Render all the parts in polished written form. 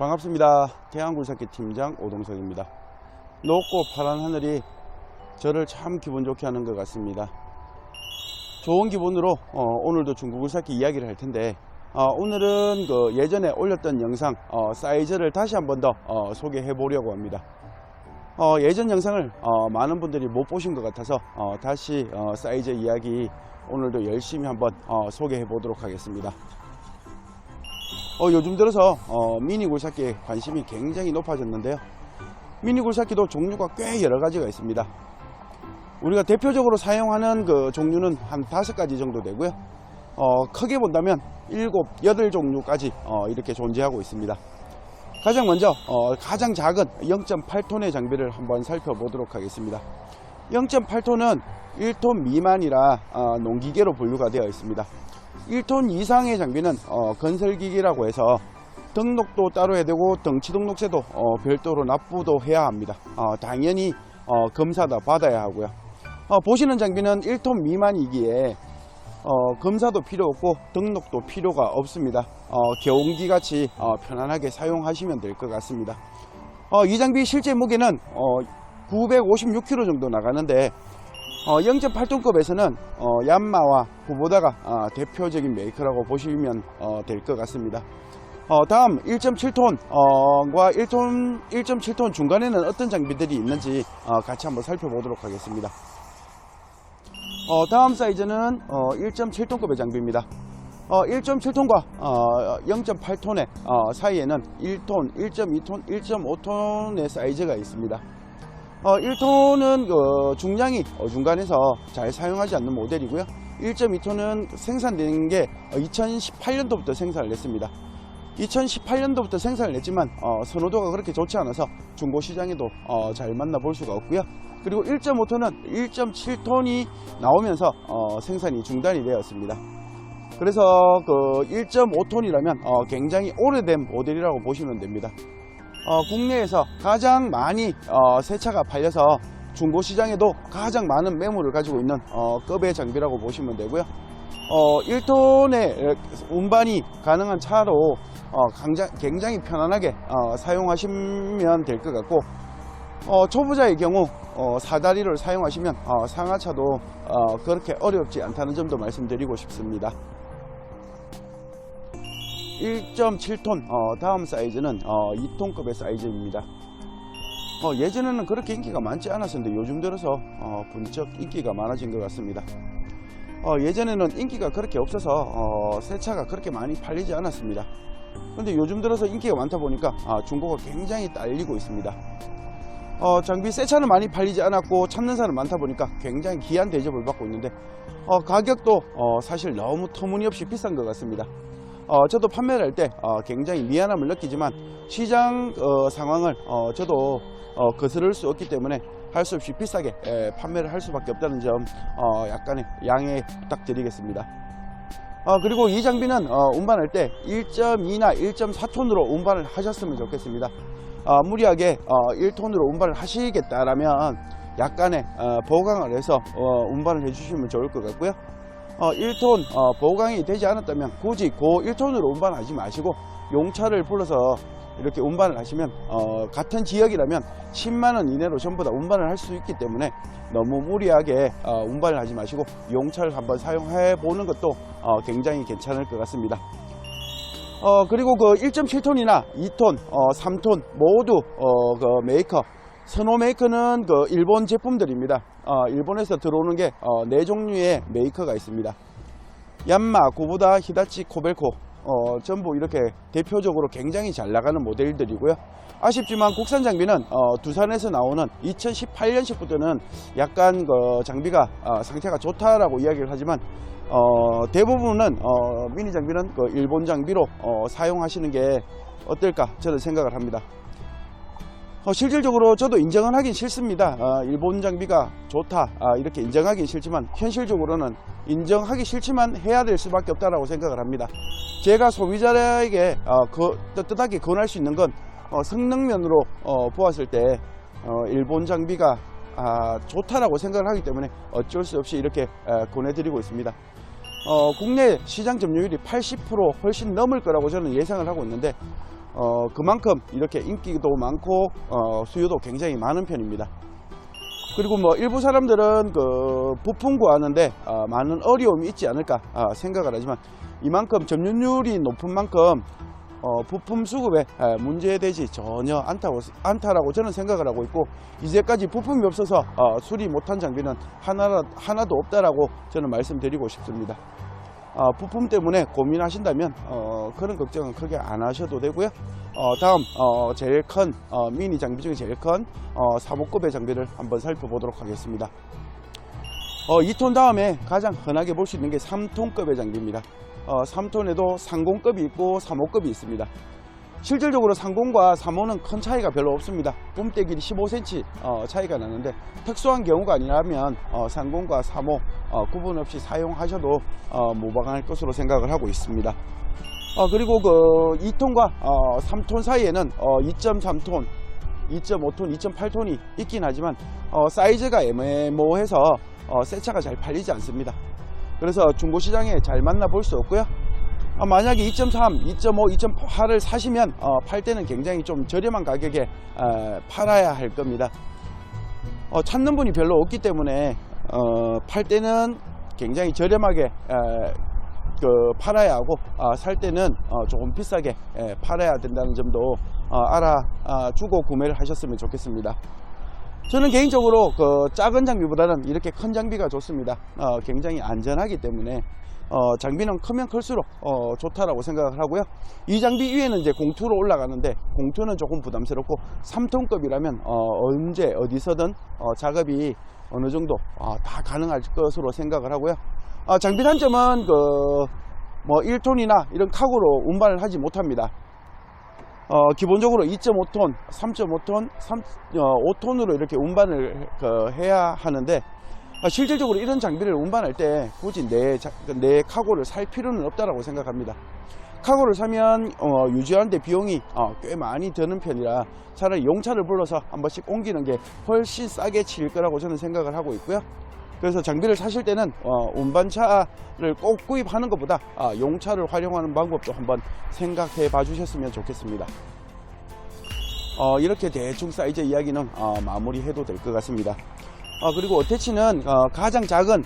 반갑습니다. 태양굴삭기 팀장 오동석입니다. 높고 파란 하늘이 저를 참 기분 좋게 하는 것 같습니다. 좋은 기분으로 오늘도 중국굴삭기 이야기를 할 텐데, 오늘은 예전에 올렸던 영상 사이즈를 다시 한 번 더 소개해 보려고 합니다. 예전 영상을 많은 분들이 못 보신 것 같아서 다시 사이즈 이야기 오늘도 열심히 한번 소개해 보도록 하겠습니다. 요즘 들어서 미니 굴삭기에 관심이 굉장히 높아졌는데요. 미니 굴삭기도 종류가 꽤 여러 가지가 있습니다. 우리가 대표적으로 사용하는 그 종류는 한 5가지 정도 되고요. 크게 본다면 7, 8종류까지 이렇게 존재하고 있습니다. 가장 먼저 가장 작은 0.8톤의 장비를 한번 살펴보도록 하겠습니다. 0.8톤은 1톤 미만이라 농기계로 분류가 되어 있습니다. 1톤 이상의 장비는 건설기기라고 해서 등록도 따로 해야 되고 덩치 등록세도 별도로 납부도 해야 합니다. 당연히 검사도 받아야 하고요. 보시는 장비는 1톤 미만이기에 검사도 필요 없고 등록도 필요가 없습니다. 경운기 같이 편안하게 사용하시면 될 것 같습니다. 이 장비 실제 무게는 956kg 정도 나가는데 0.8톤급에서는 얀마와 쿠보다가 대표적인 메이커라고 보시면 될 것 같습니다. 다음 1.7톤과 1.7톤 중간에는 어떤 장비들이 있는지 같이 한번 살펴보도록 하겠습니다. 다음 사이즈는 1.7톤급의 장비입니다. 1.7톤과 0.8톤의 사이에는 1톤, 1.2톤, 1.5톤의 사이즈가 있습니다. 1톤은 중량이 중간에서 잘 사용하지 않는 모델이고요. 1.2톤은 생산된 게 2018년도부터 생산을 했습니다. 2018년도부터 생산을 했지만 선호도가 그렇게 좋지 않아서 중고시장에도 잘 만나볼 수가 없고요. 그리고 1.5톤은 1.7톤이 나오면서 생산이 중단이 되었습니다. 그래서 1.5톤이라면 굉장히 오래된 모델이라고 보시면 됩니다. 국내에서 가장 많이 새 차가 팔려서 중고시장에도 가장 많은 매물을 가지고 있는 급의 장비라고 보시면 되고요. 1톤의 운반이 가능한 차로 굉장히 편안하게 사용하시면 될 것 같고, 초보자의 경우 사다리를 사용하시면 상하차도 그렇게 어렵지 않다는 점도 말씀드리고 싶습니다. 1.7톤 다음 사이즈는 2톤급의 사이즈입니다. 예전에는 그렇게 인기가 많지 않았었는데 요즘 들어서 분적 인기가 많아진 것 같습니다. 예전에는 인기가 그렇게 없어서 새 차가 그렇게 많이 팔리지 않았습니다. 그런데 요즘 들어서 인기가 많다 보니까 중고가 굉장히 딸리고 있습니다. 장비 새 차는 많이 팔리지 않았고 찾는 사람 많다 보니까 굉장히 귀한 대접을 받고 있는데 가격도 사실 너무 터무니없이 비싼 것 같습니다. 저도 판매를 할 때 굉장히 미안함을 느끼지만 시장 상황을 저도 거스를 수 없기 때문에 할 수 없이 비싸게 판매를 할 수밖에 없다는 점 약간의 양해 부탁드리겠습니다. 그리고 이 장비는 운반할 때 1.2나 1.4톤으로 운반을 하셨으면 좋겠습니다. 무리하게 1톤으로 운반을 하시겠다라면 약간의 보강을 해서 운반을 해주시면 좋을 것 같고요. 1톤 보강이 되지 않았다면 굳이 고 1톤으로 운반하지 마시고 용차를 불러서 이렇게 운반을 하시면 같은 지역이라면 10만원 이내로 전부 다 운반을 할 수 있기 때문에 너무 무리하게 운반을 하지 마시고 용차를 한번 사용해 보는 것도 굉장히 괜찮을 것 같습니다. 그리고 1.7톤이나 2톤, 3톤 모두 메이커, 선호 메이커는 일본 제품들입니다. 일본에서 들어오는 게 4종류의 메이커가 있습니다. 얀마, 쿠보다, 히다치, 코벨코 전부 이렇게 대표적으로 굉장히 잘 나가는 모델들이고요. 아쉽지만 국산 장비는 두산에서 나오는 2018년식부터는 약간 장비가 상태가 좋다라고 이야기를 하지만 대부분은 미니 장비는 일본 장비로 사용하시는 게 어떨까 저는 생각을 합니다. 실질적으로 저도 인정은 하긴 싫습니다. 일본 장비가 좋다 이렇게 인정하긴 싫지만 현실적으로는 인정하기 싫지만 해야 될 수밖에 없다라고 생각을 합니다. 제가 소비자에게 떳떳하게 권할 수 있는 건 성능면으로 보았을 때 일본 장비가 좋다라고 생각을 하기 때문에 어쩔 수 없이 이렇게 권해드리고 있습니다. 국내 시장 점유율이 80% 훨씬 넘을 거라고 저는 예상을 하고 있는데 그만큼 이렇게 인기도 많고 수요도 굉장히 많은 편입니다. 그리고 뭐 일부 사람들은 그 부품 구하는데 많은 어려움이 있지 않을까 생각을 하지만 이만큼 점유율이 높은 만큼 부품 수급에 문제되지 전혀 않다라고 저는 생각을 하고 있고, 이제까지 부품이 없어서 수리 못한 장비는 하나도 없다라고 저는 말씀드리고 싶습니다. 부품 때문에 고민하신다면 그런 걱정은 크게 안 하셔도 되고요. 다음 제일 큰 미니 장비 중에 제일 큰 3호급의 장비를 한번 살펴보도록 하겠습니다. 2톤 다음에 가장 흔하게 볼 수 있는 게 3톤급의 장비입니다. 3톤에도 상공급이 있고 3호급이 있습니다. 실질적으로 상공과 3호는 큰 차이가 별로 없습니다. 뿜대 길이 15cm 차이가 나는데, 특수한 경우가 아니라면 상공과 3호 구분 없이 사용하셔도 무방할 것으로 생각을 하고 있습니다. 그리고 그 2톤과 3톤 사이에는 2.3톤, 2.5톤, 2.8톤이 있긴 하지만 사이즈가 애매모호해서 새 차가 잘 팔리지 않습니다. 그래서 중고시장에 잘 만나볼 수 없고요. 만약에 2.3, 2.5, 2.8을 사시면 팔 때는 굉장히 좀 저렴한 가격에 팔아야 할 겁니다. 찾는 분이 별로 없기 때문에 팔 때는 굉장히 저렴하게 팔아야 하고, 살 때는 조금 비싸게 팔아야 된다는 점도 알아주고 구매를 하셨으면 좋겠습니다. 저는 개인적으로 그 작은 장비보다는 이렇게 큰 장비가 좋습니다. 굉장히 안전하기 때문에 장비는 크면 클수록 좋다라고 생각을 하고요. 이 장비 위에는 이제 공투로 올라가는데, 공투는 조금 부담스럽고 3톤급이라면 언제 어디서든 작업이 어느 정도 다 가능할 것으로 생각을 하고요. 장비 단점은 뭐 1톤이나 이런 카고로 운반을 하지 못합니다. 기본적으로 2.5톤, 3.5톤, 5톤으로 이렇게 운반을 해야 하는데, 실질적으로 이런 장비를 운반할 때 굳이 내 카고를 살 필요는 없다라고 생각합니다. 카고를 사면 유지하는데 비용이 꽤 많이 드는 편이라 차라리 용차를 불러서 한 번씩 옮기는 게 훨씬 싸게 칠 거라고 저는 생각을 하고 있고요. 그래서 장비를 사실 때는 운반차를 꼭 구입하는 것보다 용차를 활용하는 방법도 한번 생각해 봐 주셨으면 좋겠습니다. 이렇게 대충 사이즈 이야기는 마무리해도 될 것 같습니다. 그리고 어태치는 가장 작은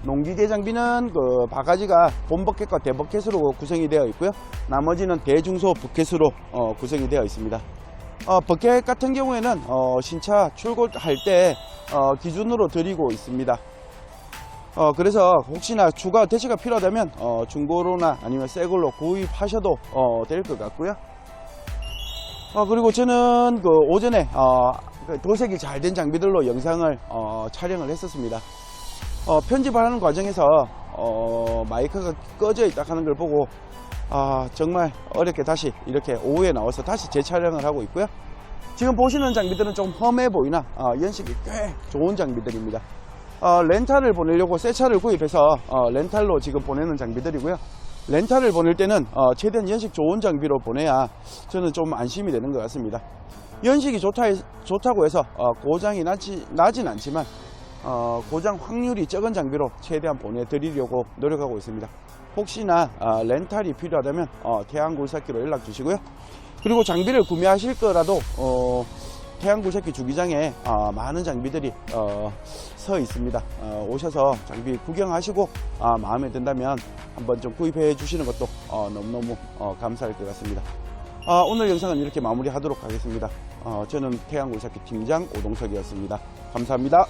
농기계 장비는 그 바가지가 본버켓과 대버켓으로 구성이 되어 있고요. 나머지는 대중소 부켓으로 구성이 되어 있습니다. 버켓 같은 경우에는 신차 출고할 때 기준으로 드리고 있습니다. 그래서 혹시나 추가 대시가 필요하다면 중고로나 아니면 새 걸로 구입하셔도 될 것 같고요. 그리고 저는 그 오전에 도색이 잘 된 장비들로 영상을 촬영을 했었습니다. 편집을 하는 과정에서 마이크가 꺼져 있다 하는 걸 보고 정말 어렵게 다시 이렇게 오후에 나와서 다시 재촬영을 하고 있고요. 지금 보시는 장비들은 좀 험해 보이나 연식이 꽤 좋은 장비들입니다. 렌탈을 보내려고 새 차를 구입해서 렌탈로 지금 보내는 장비들이고요. 렌탈을 보낼 때는 최대한 연식 좋은 장비로 보내야 저는 좀 안심이 되는 것 같습니다. 연식이 좋다고 해서 고장이 나진 않지만 고장 확률이 적은 장비로 최대한 보내드리려고 노력하고 있습니다. 혹시나 렌탈이 필요하다면 태양굴삭기로 연락 주시고요. 그리고 장비를 구매하실 거라도 태양굴삭기 주기장에 많은 장비들이 서 있습니다. 오셔서 장비 구경하시고 마음에 든다면 한번 좀 구입해 주시는 것도 너무너무 감사할 것 같습니다. 오늘 영상은 이렇게 마무리하도록 하겠습니다. 저는 태양굴삭기 팀장 오동석이었습니다. 감사합니다.